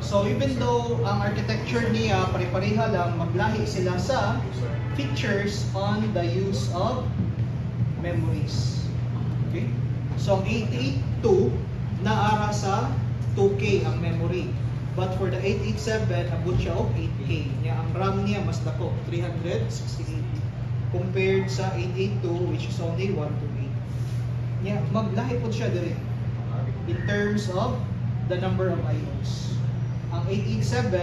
So even though ang architecture niya pare-pareha lang, maglahi sila sa features on the use of memories. Okay? So ang 882 naara sa 2K ang memory. But for the 887, abot siya og 8K. Nya ang RAM niya mas dako, 368 compared sa 882 which is only 128. Nya maglahi po siya dire in terms of the number of IOs. Ang 887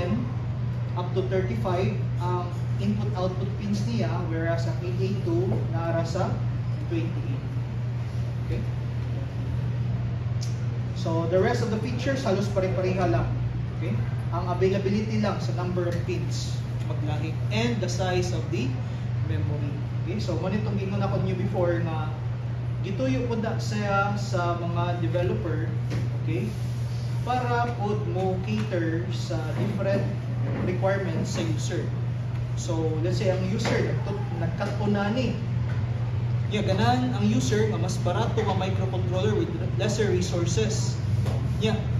up to 35 ang input-output pins niya, whereas ang 882 naara sa 28. Okay? So the rest of the features halos pare-pareha lang. Okay? Ang availability lang sa number of pins maglahi and the size of the memory. Okay? So mo nitong ingon ako niyo before na gituyo po da sa mga developer, okay? Para pod mo cater sa different requirements sa user. So let's say ang user nagkat-on na ni. Ganan ang user nga mas barato nga microcontroller with lesser resources.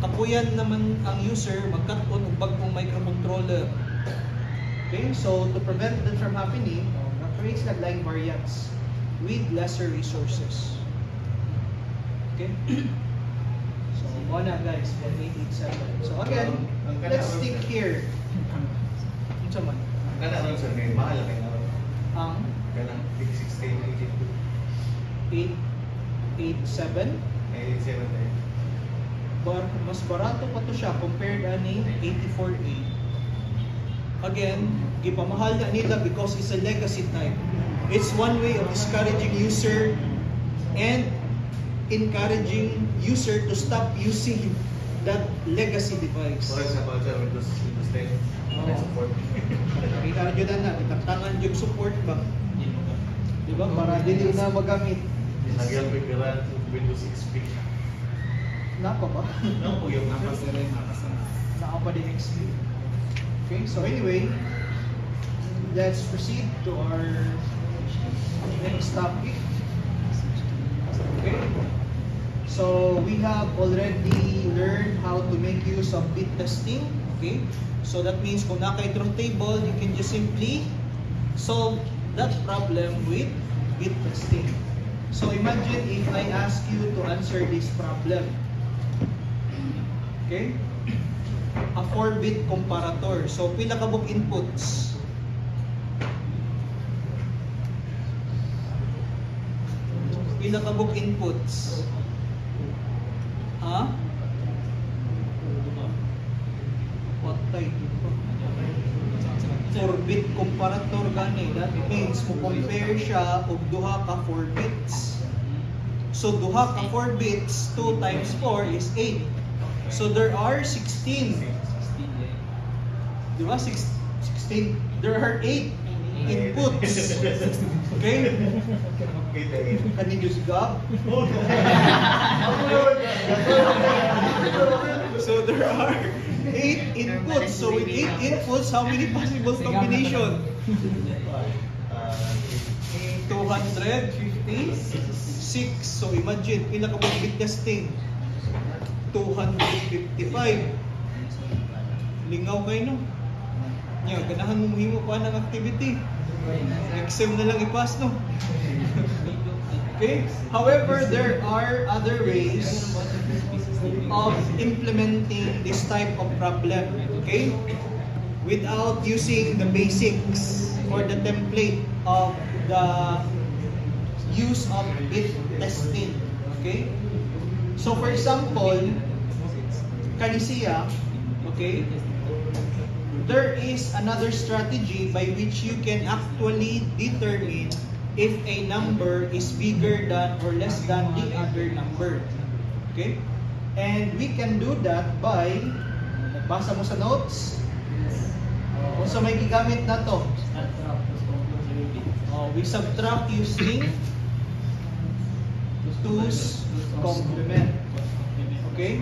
Kapuyan naman ang user magkat-on og bagong microcontroller. Okay, so to prevent that from happening, creates line variants with lesser resources. Okay? So, na guys, 1887. So again, let's stick here. Ito man. Kana ron sir, kay mahal kay na. Ang Kanang 816, 887. 887 tayo. Mas barato pa to siya compared ani 84A. Again, gipamahal na nila because it's a legacy type. It's one way of discouraging user and encouraging user to stop using that legacy device. For example, sir, Windows 10, support. Kita nyo na itaktangan yung support ba? Diba? Para dili na magamit. Nagyan ko yung Windows XP. Napa ba? No, po yung Naka pa din XP. Okay, so anyway, let's proceed to our next topic. Okay, so we have already learned how to make use of bit testing. Okay, so that means kung naka truth table, you can just simply solve that problem with bit testing. So imagine if I ask you to answer this problem. Okay, a 4-bit comparator. So pila ka bug inputs? Pila ka bug inputs? Ha? What type? 4-bit comparator gani. That means mo compare siya og duha ka 4 bits. So duha ka 4 bits, 2 times 4 is 8. So there are 16. Diba? 16. There are 8 inputs. Okay? Can you use GAP? So there are 8 inputs. So with 8 inputs, how many possible combination? 256. So imagine, pila ka bit testing? 255. Lingaw kayo no? Ganahan mo muhimo pa ng activity. Exam na lang ipas no? Okay? However, there are other ways of implementing this type of problem. Okay? Without using the basics or the template of the use of bit testing. Okay? So for example, kanisiya, okay, there is another strategy by which you can actually determine if a number is bigger than or less than the other number. Okay? And we can do that by, basa mo sa notes, kung sa may gigamit na to, we subtract using 2's complement. Okay?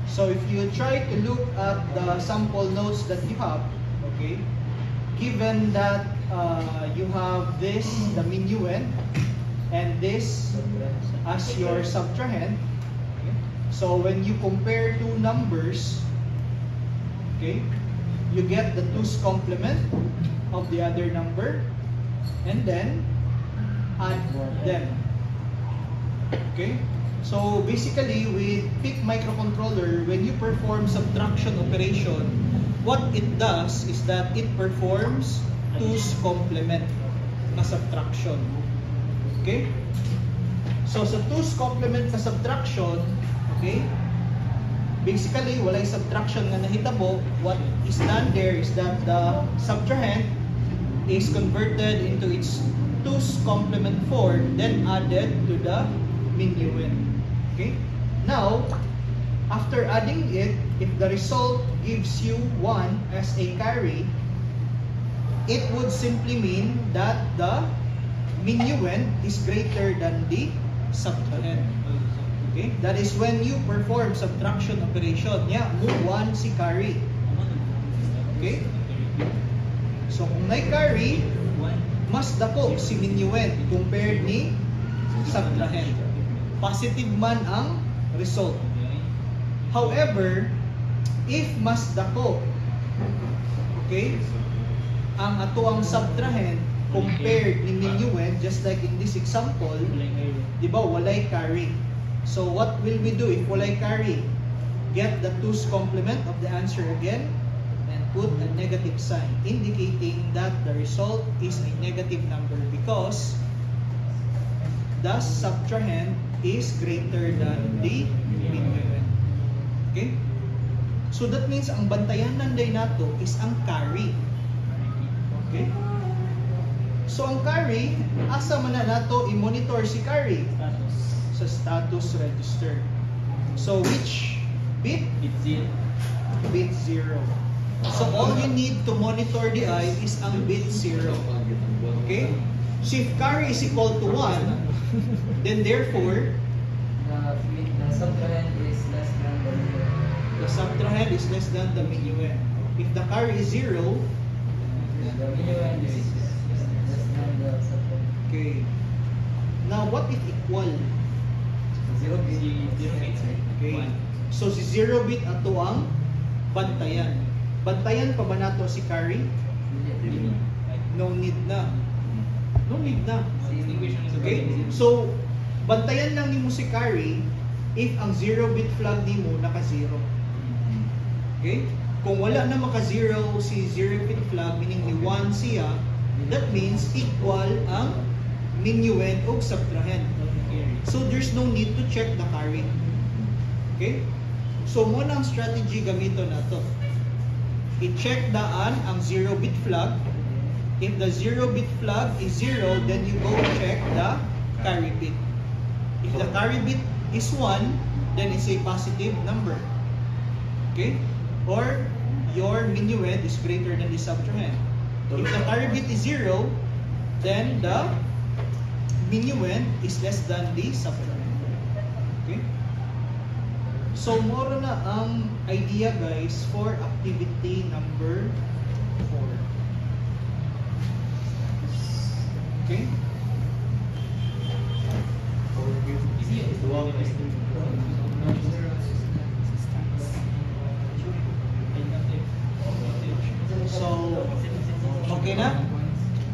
So if you try to look at the sample notes that you have, okay, given that you have this, the minuend, and this as your subtrahend, okay, so when you compare two numbers, Okay? You get the 2's complement of the other number and then add them. Okay? So basically with PIC microcontroller, when you perform subtraction operation, what it does is that it performs 2's complement na subtraction. Okay? So sa 2's complement na subtraction, okay? Basically, walay subtraction nga nahitabo. What is done there is that the subtrahend is converted into its 2's complement form, then added to the minuend. Okay? Now, after adding it, if the result gives you 1 as a carry, it would simply mean that the minuend is greater than the subtrahend. Okay? That is when you perform subtraction operation. Yeah, move 1 si carry. Okay? So kung may carry, mas dako si minuend compared ni subtrahend. Positive man ang result. However, if mas dako, okay, ang ato ang subtrahend compared ni minuend, just like in this example, di ba, walay carry. So what will we do if walay carry? Get the 2's complement of the answer again and put a negative sign, indicating that the result is a negative number because the subtrahend is greater than the minuend. Okay? So that means ang bantayan nanday nato is ang carry. Okay? So ang carry, asa man na nato i-monitor si carry? Sa status register. So which bit? Bit 0. So all you need to monitor the I is ang bit 0. Okay? So if carry is equal to 1, then therefore the subtrahend is less than the minuend. the subtrahend is less than the minuend. If the carry is 0, The minuend is less than the subtrahend. okay. Now what if equal? 0 bit. Okay. So si 0 bit ato ang bantayan. Bantayan pa ba nato si carry? No need na. No need na. Okay? So bantayan lang nimo si carry if ang 0 bit flag nimo naka-0. Okay? Kung wala na maka-0 si 0 bit flag, meaning ni 1 siya, that means equal ang minuend o subtrahend. So there's no need to check the carry. Okay? So mo ang strategy gamito na to. I-check daan ang 0 bit flag. If the 0 bit flag is 0, then you go check the carry bit. If the carry bit is 1, then it's a positive number. Okay? Or your minuend is greater than the subtrahend. If the carry bit is 0, then the minuend is less than the subtrahend. Okay? So more na ang idea guys for activity number 4. Okay? So, okay na?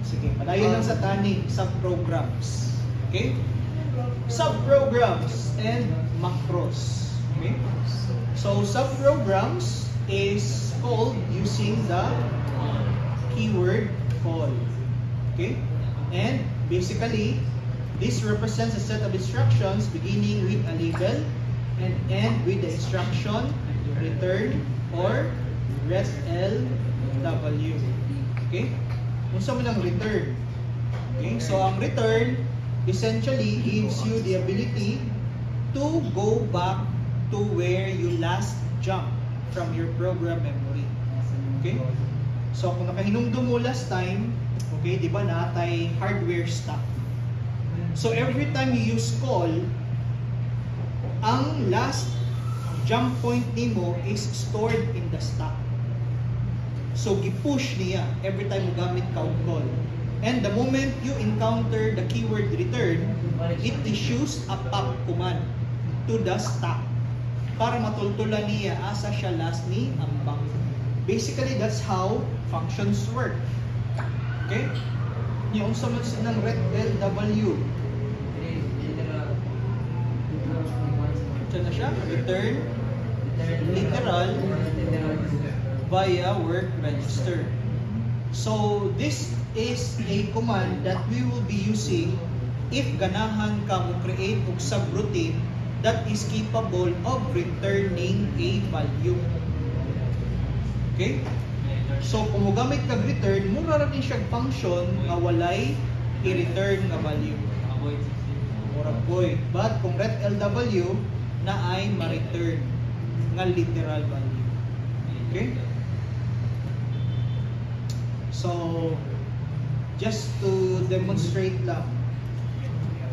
Sige, padayon lang sa tani, subprograms. Okay? Subprograms and macros. Okay? So, subprograms is called using the keyword call. Okay? And basically, this represents a set of instructions beginning with a label and end with the instruction return or REST-LW. Okay? Unsa man ang return? Okay? So ang return essentially gives you the ability to go back to where you last jumped from your program memory. Okay? So kung nakahinumdum mo last time, okay, di ba natay hardware stack. So every time you use call, ang last jump point nimo is stored in the stack. So gi-push niya every time mo gamit count call. And the moment you encounter the keyword return, it issues a pop command to the stack para matultulan niya asa siya last ni ambang. Basically, that's how functions work. Okay? Yung sa ng RET-LW. Ito na siya. Return literal via work register. So, this is a command that we will be using if ganahan ka mo create og subroutine that is capable of returning a value. Okay? So, kung mogamit kag return, mura ra din siya function nga walay i-return nga value. Or void. But kung RET-LW na ay ma-return nga literal value. Okay? So, just to demonstrate lang.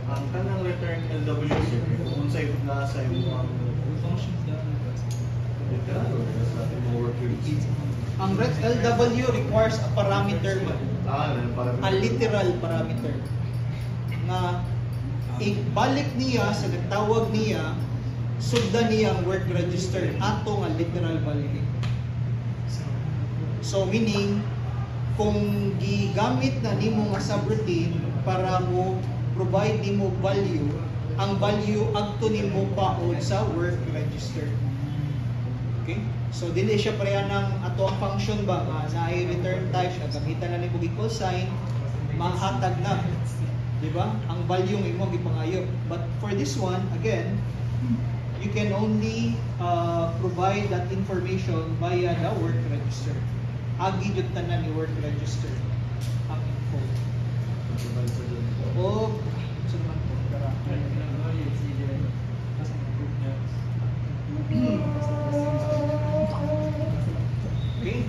Ang kanang return LW sir, kung unsay na sa imong literal or sa imong work units. Ang RET-LW requires a parameter man. A literal parameter. Na ibalik niya sa nagtawag niya, sugdan niya ang work register ato nga literal value. So meaning, kung gigamit na nimo nga subroutine para mo provide nimo value, ang value adto nimo paod sa work register. Okay? So dili siya pareha ng ato ang function ba na ay return type siya, gamitan na nimo equal sign, mahatag na. Di ba? Ang value ng imo gipangayo. But for this one, again, you can only provide that information via the work register. Agi jud tanan ni work register ang info. O sa man po kara. Okay?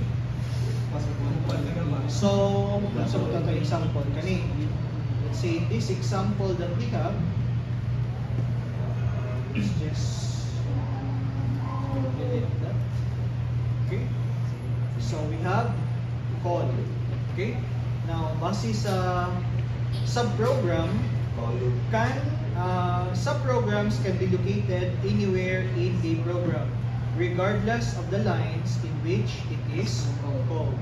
So, let's look at the example kani. Let's say this example that we have is just delete that. Okay? So we have call. Okay? Now, base sa subprogram, subprograms can be located anywhere in the program, regardless of the lines in which it is called.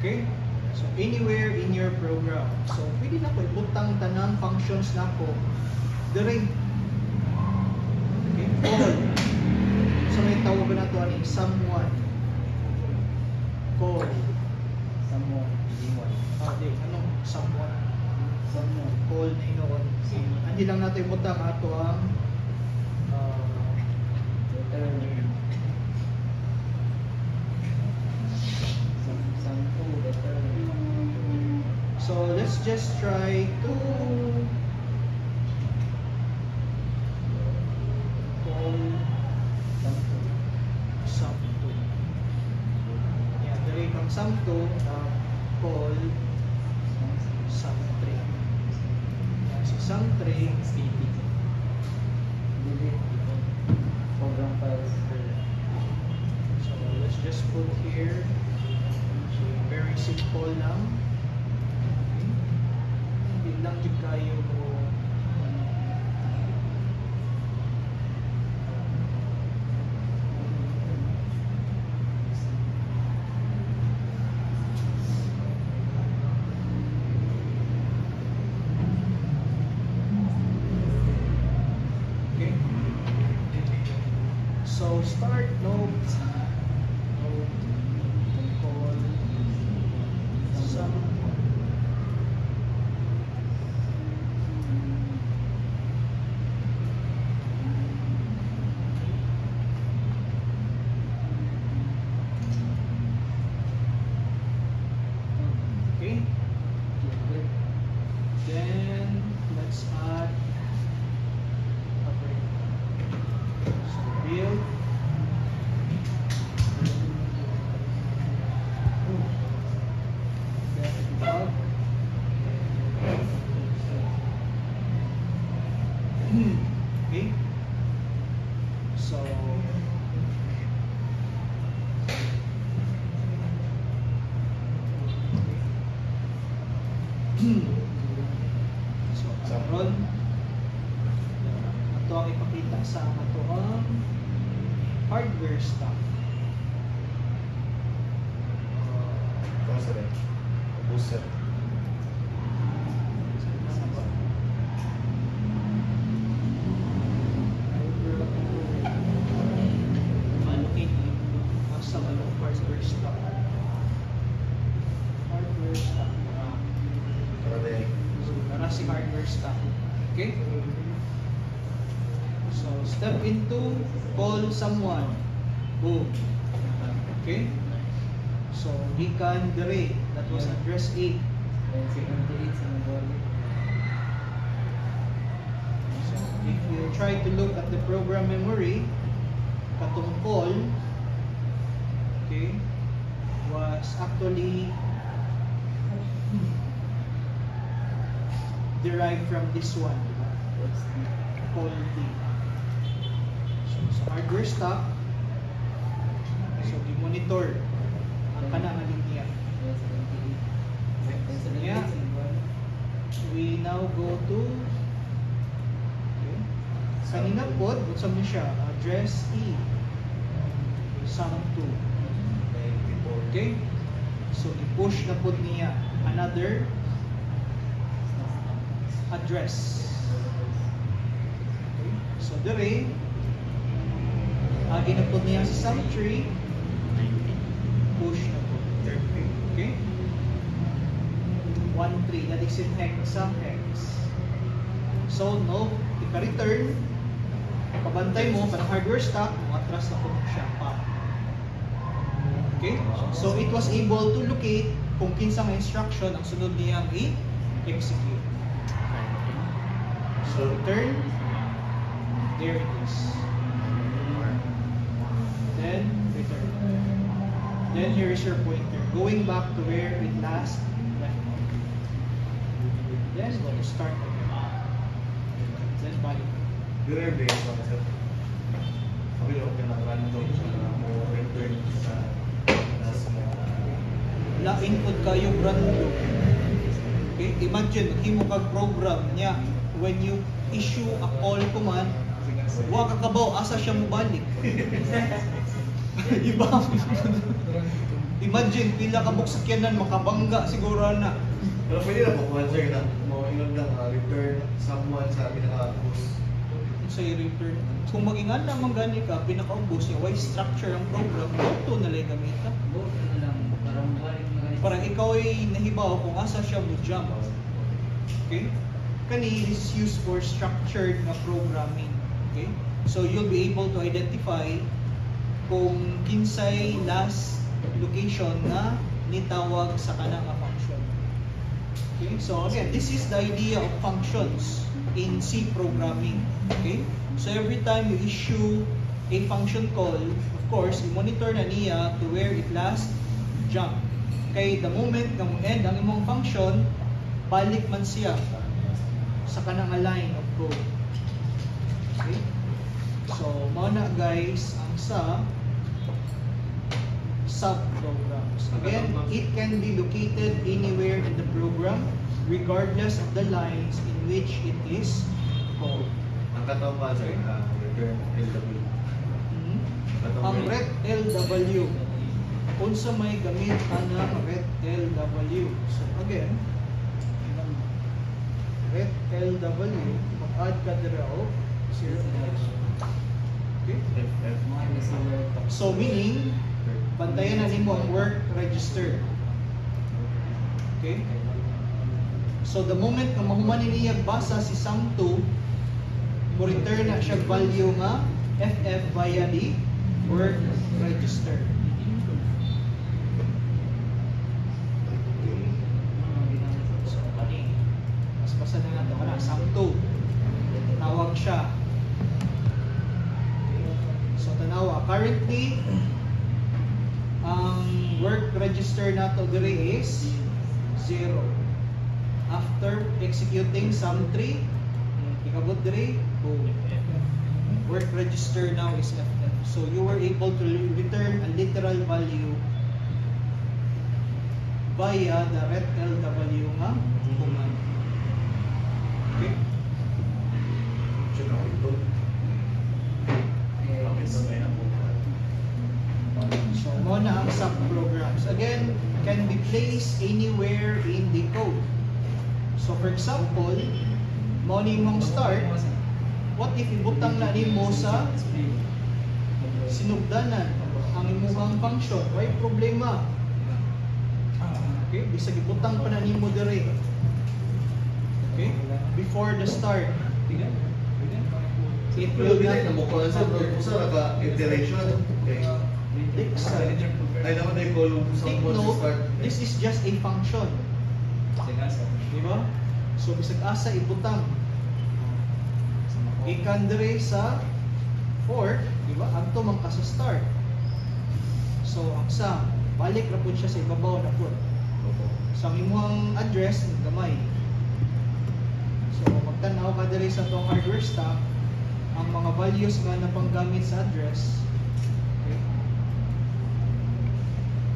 Okay? So anywhere in your program. So pwede na ko ibutang tanang functions na ko during call. So may tawag na ito ani someone. Call. Someone. Anong someone? Someone. Call na inoon. Hindi lang natin ibutang ato ang so let's just try to call sum2. Yeah, dari kang sum2 call sum3. Yeah, so sum3 program files. so let's just put here very simple lang. Hindi lang jud kayo mo okay. So start node call sum. Okay. Then let's add a break. So build. Then debug. Okay. So so run. Ito ang ipakita sa ato ang hardware stuff. sir. Booster. Allocate sa hardware stock. Hardware stock. Para si hardware stock. Okay? So, step into call someone. Boom. Okay? So, gikan dire. That was address 8. Then 78 sa Mongolia. So, if you try to look at the program memory, katong call, okay, was actually derived from this one, diba? Call D. So, sa hardware stock, so i-monitor ang kanang linya. Then 78. Then 78 Yeah. sa Mongolia. We now go to okay. Kanina po, unsam ni siya, address E. Sound 2. Okay? So, i-push na po niya another address. Okay? So, dire, agi na po niya sa sum tree, push na po. Okay? 1-3, that is in hex, sum hex. So, no, ika-return, kabantay mo, para hardware stock, atras na po siya pa. Okay? So, it was able to locate kung kinsang instruction ang sunod niyang i-execute. So, return, there it is. Then, return. Then, here is your pointer, going back to where it last left off. Then, start again. Then, balik. Dire base lang sir. Sabi ko pinag-random sa return sa La input kayo brand new. Okay, imagine himo kag program niya when you issue a call command, wa ka kabaw asa siya mobalik. Iba. Imagine pila ka buksakyanan makabangga siguro na. Pero pwede na po kung sir na mauinod ng return someone sa pinaka-post. Sa return. Kung magingan naman gani ka pinaka-ubos niya, why structure ang program ito na lang gamit ka. Both na lang. Parang balik na ganito. Para ikaw ay nahibaw kung asa siya mo jump. Okay? Kani is used for structured na programming. Okay? So you'll be able to identify kung kinsay last location na nitawag sa kanang function. Okay? So again, this is the idea of functions in C programming. Okay? So every time you issue a function call, of course, i-monitor na niya to where it last jump. Kay the moment nga mo end ang imong function, balik man siya sa kanang line of code. Okay? So, mao na guys ang sa subprograms. Again, it can be located anywhere in the program regardless of the lines in which it is called. Ang kataw pa sir, return LW. Ang ret LW, unsa may gamit anang ret LW. So again, ret LW, mag-add ka dira o 0. Okay? FF. Mga receiver. So meaning, bantayan na nimo ang work register. Okay? So the moment na mahuman niya basa si sum 2, mo return na siya value nga FF via the work register. So kani, mas basa na nato kana sum 2. Tawag siya. So tanawa, currently ang work register nato dire is 0. After executing sum 3, ikabot dire, boom. Work register now is FF. So you were able to return a literal value via the ret LW nga command. Okay? Siya na ito. Bakit sa kaya po? So, mo na ang subprograms. Again, can be placed anywhere in the code. So, for example, mo ni mong start, what if ibutang na nimo sa sinugdanan ang imuhang function? Why problema? Okay, bisag ibutang pa na nimo dire. Okay, before the start. It Pero will binay na not mo ko sa iteration. Okay. Ay naman na i-call sa take mo note, start. this is just a function. Diba? So, bisag asa ibutang. Ikan dire sa for, diba? Anto man ka sa start. So, ang sa, balik na po siya sa ibabaw na po. So, ang imuhang address, gamay. So, magtanaw ka dire sa itong hardware stack, ang mga values nga na panggamit sa address, okay?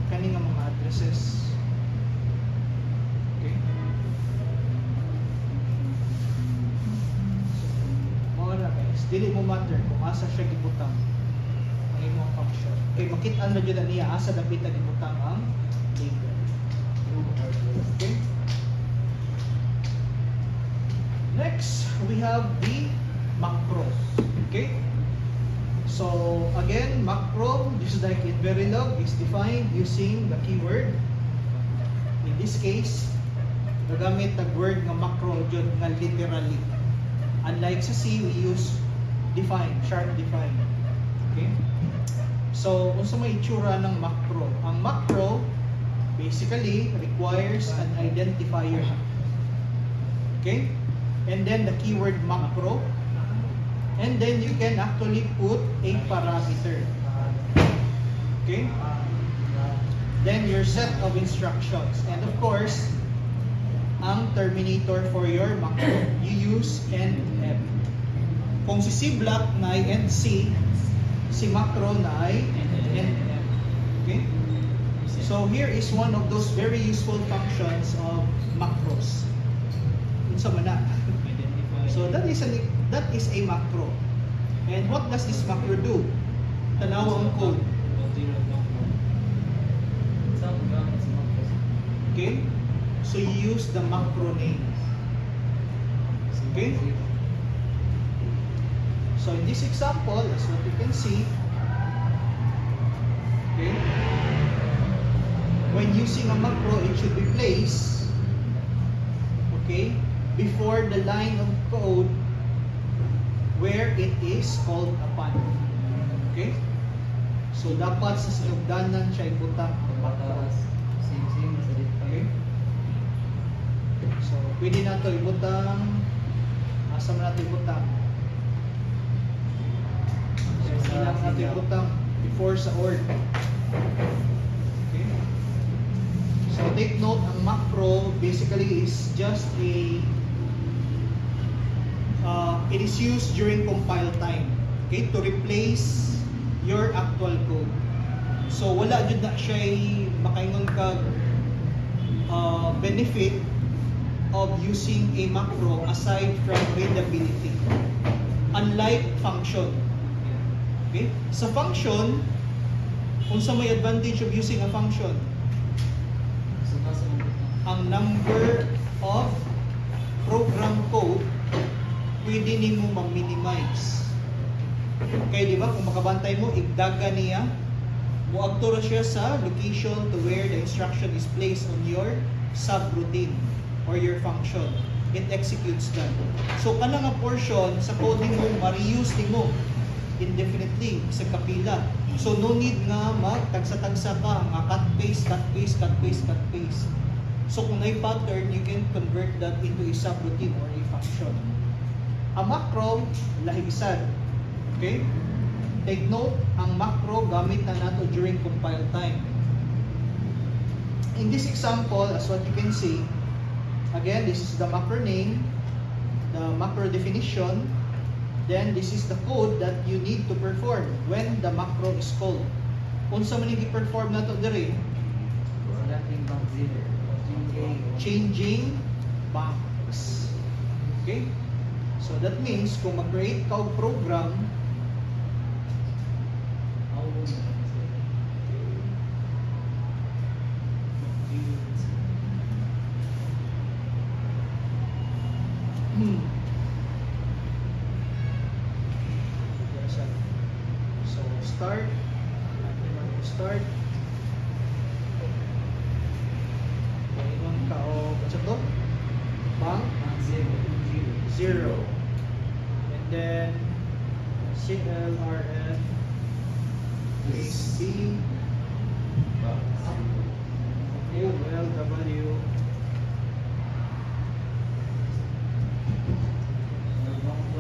Kani nga mga addresses. Okay? Mga na guys, dili mo matter kung asa siya gibutang ang imong function. Okay, makita na dyan niya asa dapit na gibutang ang label. Okay? Next, we have the macro. Okay? So, again, macro, just like in Verilog, is defined using the keyword. In this case, nagamit ang word nga macro dyan nga literally. Unlike sa C, we use define, sharp define. Okay? So, kung sa may itsura ng macro, ang macro basically requires an identifier. Okay? And then the keyword macro. And then you can actually put a parameter. Okay? Then your set of instructions. And of course, ang terminator for your macro. You use end F. Kung si C block na ay end C, si macro na ay end F. Okay? So here is one of those very useful functions of macros. Unsa man na. So that is a macro. And what does this macro do? Tanaw ang code. Okay? So you use the macro name. Okay? So in this example, as what you can see, okay, when using a macro, it should be placed, okay, before the line of code where it is called upon. Okay? So dapat sa sinugdanan siya ibutang macro. Okay? So pwede na ito ibutang, asa man natin ibutang? So kailangan natin ibutang before sa org. Okay? So take note, ang macro basically is just a it is used during compile time, okay, to replace your actual code. So wala jud na siya makaingon ka benefit of using a macro aside from readability, unlike function. Okay, sa function, kung sa may advantage of using a function, ang number of program code pwede nimo ma-minimize. Kaya di ba, kung makabantay mo, igdaga niya, muagto ra siya sa location to where the instruction is placed on your subroutine or your function. It executes that. So, kanang nga portion sa coding mo, ma-reuse nimo indefinitely sa kapila. So, no need nga magtagsa-tagsa ka, nga cut-paste, cut-paste, cut-paste, cut-paste. So, kung may pattern, you can convert that into a subroutine or a function. A macro, lahisan. Okay? Take note, ang macro gamit na nato during compile time. In this example, as what you can see, again, this is the macro name, the macro definition, then this is the code that you need to perform when the macro is called. Unsa man i-perform nato dire? Changing banks. Okay? So that means kung mag-create ka og program, start. Start. Ingon ka o what's to? Bank 0. And then CLRF AC ULW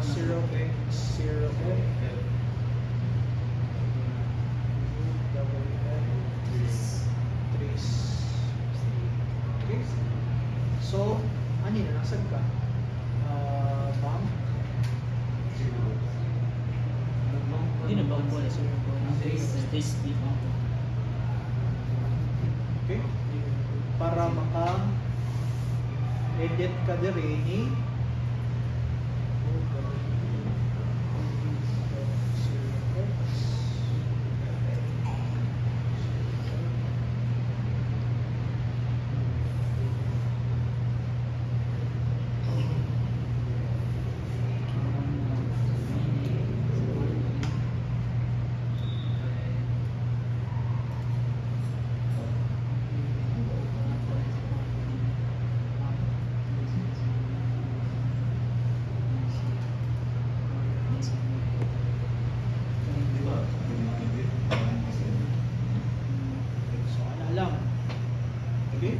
0x0F Okay. So, ano yun? Nasaan ka? Bank? Hindi na ba po na sir? Okay. Para maka-edit ka dire ni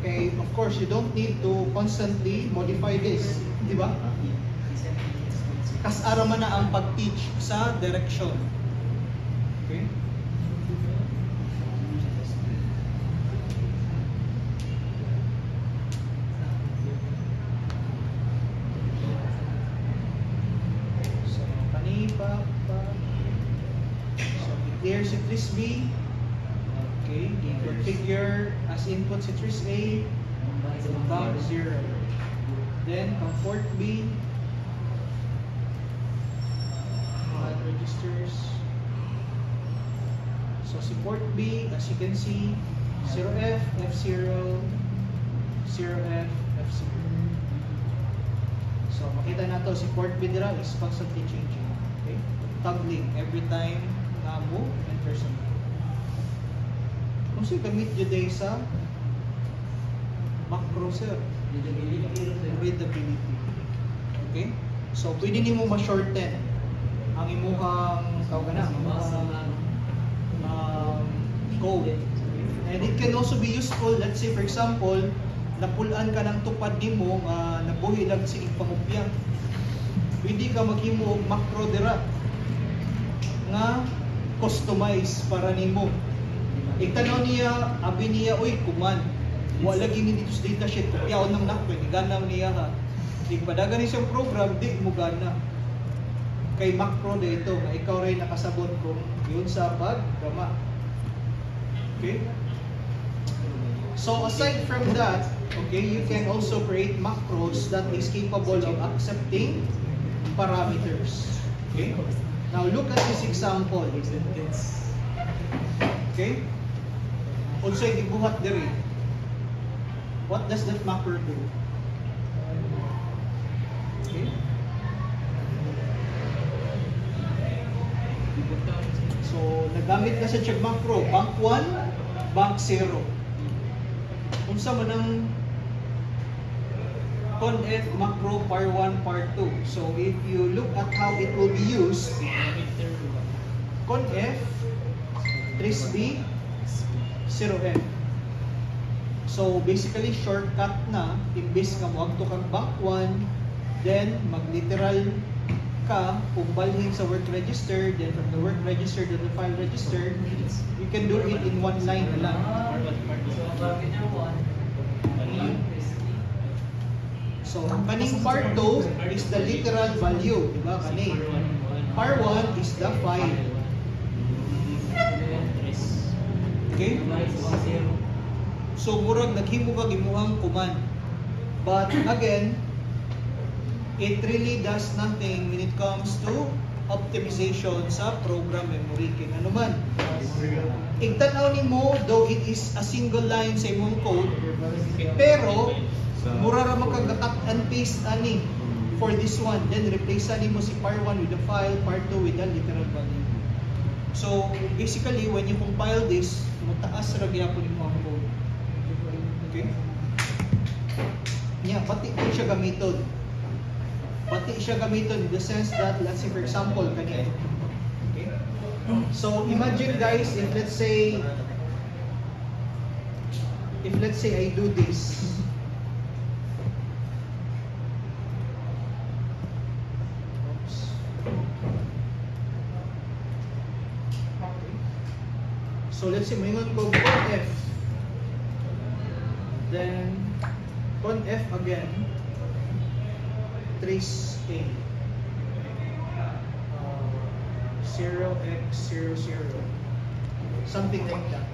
Okay, of course, you don't need to constantly modify this, di ba? Kas-ara man na ang pag-teach sa direction. Okay? So, kanipa pa. So, declare si Tris B. Okay, configure as input si Tris A, bank 0. Then comfort B, add registers. So si port B, as you can see, 0F, F0, 0F, F0. So makita na to si port B dira is constantly changing. Okay, toggling every time na move and person. Kung sa'yo gamit yun day sa macro sir, readability. Okay? So, pwede nimo ma-shorten ang imuhang code. And it can also be useful, let's say for example, napulaan ka ng tupad nimo nga nabuhi lang sa ipangupya. Pwede ka maghimo og macro dira nga customize para nimo. Ikanaw niya, abi niya, uy, kuman. Wala lagi ni dito sa datasheet, kopyaon ng nakwe, ganaw niya ha. Ipadagan niya siyang program, di mo gana. Kay macro na ito, nga ikaw rin nakasabot kung yun sa paggama. Okay? So aside from that, okay, you can also create macros that is capable of accepting parameters. Okay? Now look at this example. Okay? Also, gibuhat diri. What does that macro do? Okay? So, nagamit na sa check macro. Bank 1, bank 0. Unsa man ang conf macro par 1, par 2. So, if you look at how it will be used, conf Tris B 0F. So basically shortcut na, imbes nga mo agto kang bank 1, then mag-literal ka kung balhin sa work register, then from the work register to the file register, you can do it in one line na lang. So kaning par 2 is the literal value, di ba? Kani par 1 is the file. Okay? So murag naghimo ka gimuhang command. But again, it really does nothing when it comes to optimization sa program memory. Kaya ano man, igtanaw nimo, though it is a single line sa imong code, pero mura ra makaga-cut and paste ani for this one. Then replace ani mo si par 1 with the file, par 2 with the literal value. So basically, when you compile this, mataas ra gyapon mo ang code. Okay? Yeah, pati po siya gamiton. Pati siya gamiton in the sense that, let's say for example, kanina. Okay? So imagine guys, if let's say I do this. Oops. Okay. So let's say mayroon ko conf. Then conf again. Trace A. 0x00. Something like that.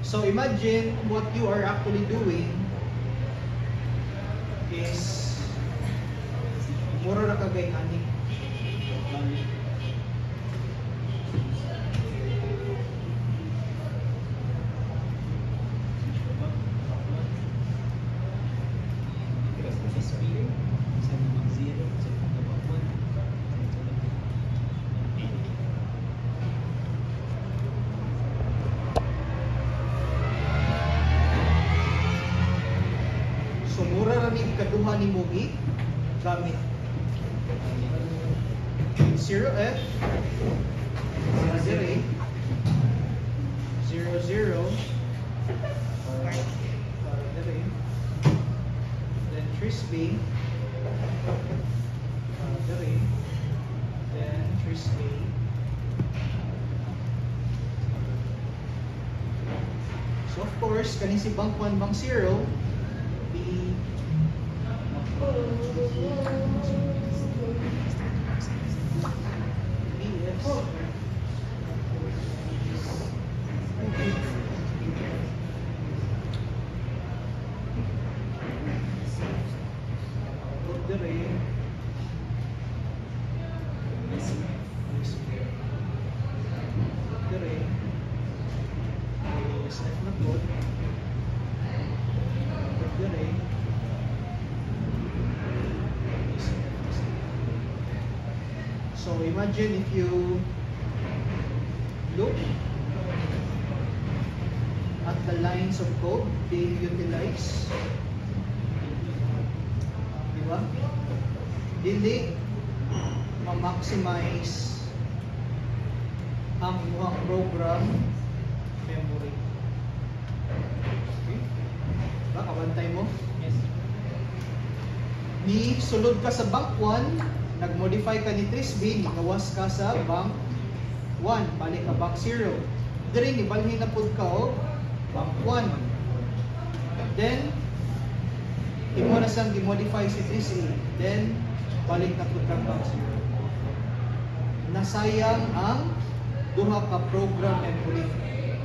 So imagine what you are actually doing is mura ra kagay ani. So mura ra ni kaduha ni Mugi gamit 0f 0 0 then Trisby then Trisby. So of course kani si bank 1 bank 0 So imagine if you look at the lines of code being utilized, di ba? Dili ma-maximize ang inyong program memory. Okay? Diba? Kabantay mo? Yes. Ni sulod ka sa bank 1, nag-modify ka ni Trisby, gawas ka sa bank 1, balik ka bank 0. Diri ni balhin na pud ka og bank 1. Then imo na sang gi-modify si Trisby. Then balik na pud ka bank 0. Nasayang ang duha ka program memory.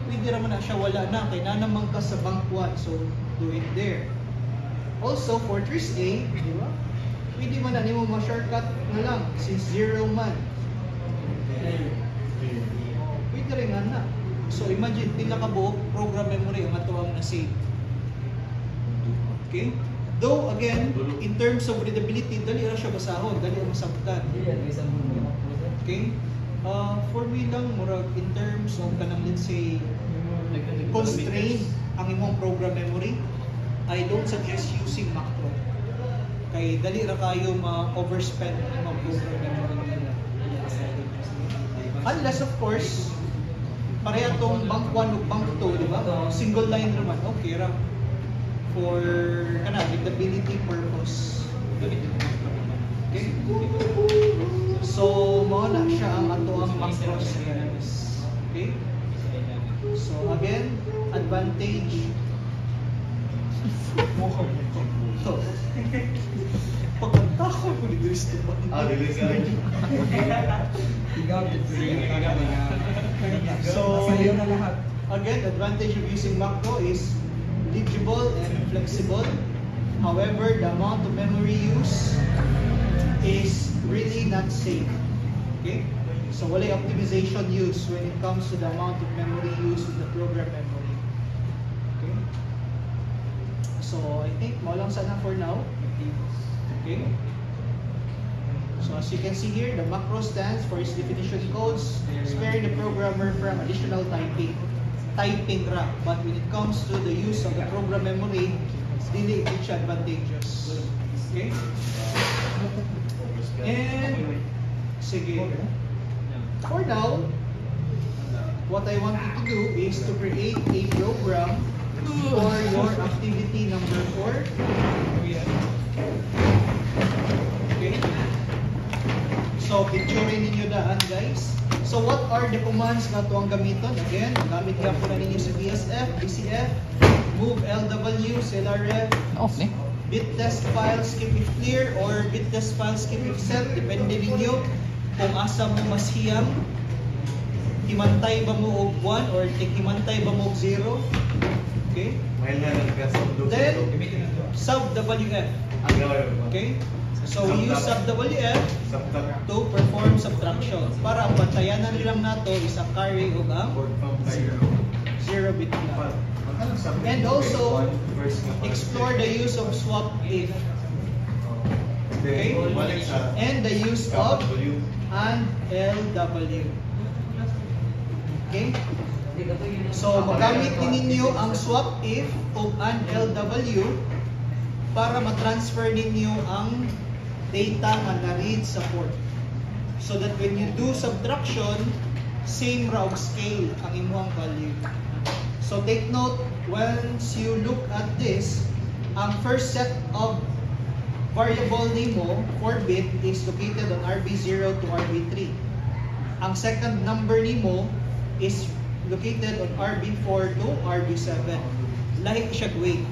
Pwede ra man na siya wala na kay naman ka sa bank 1, so do it there. Also for Tris-A, di ba? Pwede man na nimo ma-shortcut na lang since 0 man. Pwede rin nga na. So imagine, pila ka buok program memory ang atuang na-save. Okay? Though again, in terms of readability, dali ra siya basahon, dali ra masabtan. Okay? For me lang, murag in terms of kanang let's say constraint ang imong program memory, I don't suggest using macro. Kay dali ra kayo ma-overspend ang imong program memory nila. Unless of course, pareha tong bank 1 ug bank 2, di ba? Single line naman, okay ra. For kana readability purpose. Okay? So, mao na siya ang ato ang macros guys. Okay? So again, advantage. Pagkanta ko ni Cristo ba? Release ka rin. So, again, advantage of using macro is legible and flexible. However, the amount of memory use is really not safe. Okay? So, wala optimization use when it comes to the amount of memory used in the program memory. Okay? So, I think mao lang sana for now. Okay? So, So as you can see here, the macro stands for its definition codes, sparing the programmer from additional typing ra. But when it comes to the use of the program memory, dili it siya advantageous. Okay? And sige. For now, what I want you to do is to create a program for your activity number 4. Okay? So, picturein ninyo daan, guys. So, what are the commands na ito ang gamiton? Again, gamit nga po na ninyo si BSF, BCF, move LW, CLRF, bit test file, skip if clear, or bit test file, skip if set. Depende ninyo kung asa mo mas hiyang. Himantay ba mo og 1 or himantay ba mo og 0? Okay? Then, sub WF. Okay? So, we use sub WF to perform subtraction. Para ang bantayanan lang nato is ang carry o ang 0 bit flag. And also, explore the use of swap if. Okay? And the use of and LW. Okay? So, magamit din ninyo ang swap if o and LW para matransfer ninyo ang data nga na-read sa port. So that when you do subtraction, same ra og scale ang imuhang value. So take note, once you look at this, ang first set of variable nimo, 4-bit, is located on RB0 to RB3. Ang second number nimo is located on RB4 to RB7. Lahi siya weight.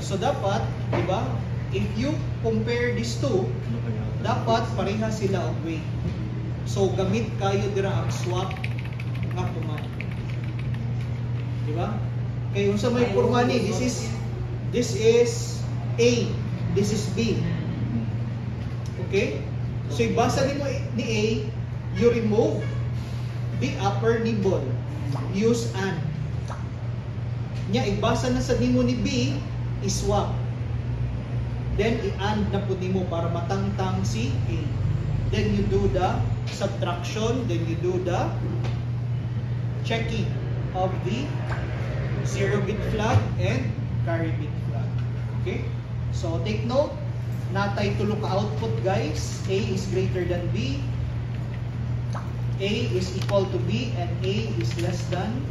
So dapat, di ba, if you compare these two, dapat pareha sila og weight. So gamit kayo dira ang swap nga command. Di ba? Kay unsa may porma ni, this is A, this is B. Okay? So ibasa nimo ni A, you remove the upper nibble. Use and. Nya ibasa na sa nimo ni B, iswap. Then i-and na po nimo para matangtang si A. Then you do the subtraction, then you do the checking of the 0-bit flag and carry bit flag. Okay? So take note, natay tulo ka output, guys. A is greater than B, A is equal to B, and A is less than B.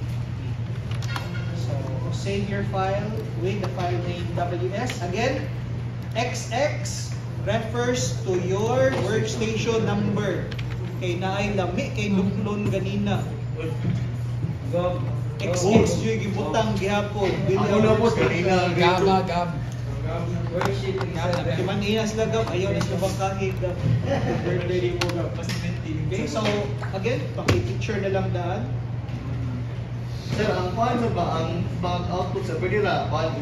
So save your file with the file name WS. Again, XX refers to your workstation number. Kay naay lami kay duklon ganina. XX yung gibutang gihapon. Ako na po kanina. Gab. Kiman inas lagam, ayaw na sa bangkahig. Birthday mo na. Okay, so again, paki-picture na lang daan. Sir, ang paano ba ang output sa pwede na? Paano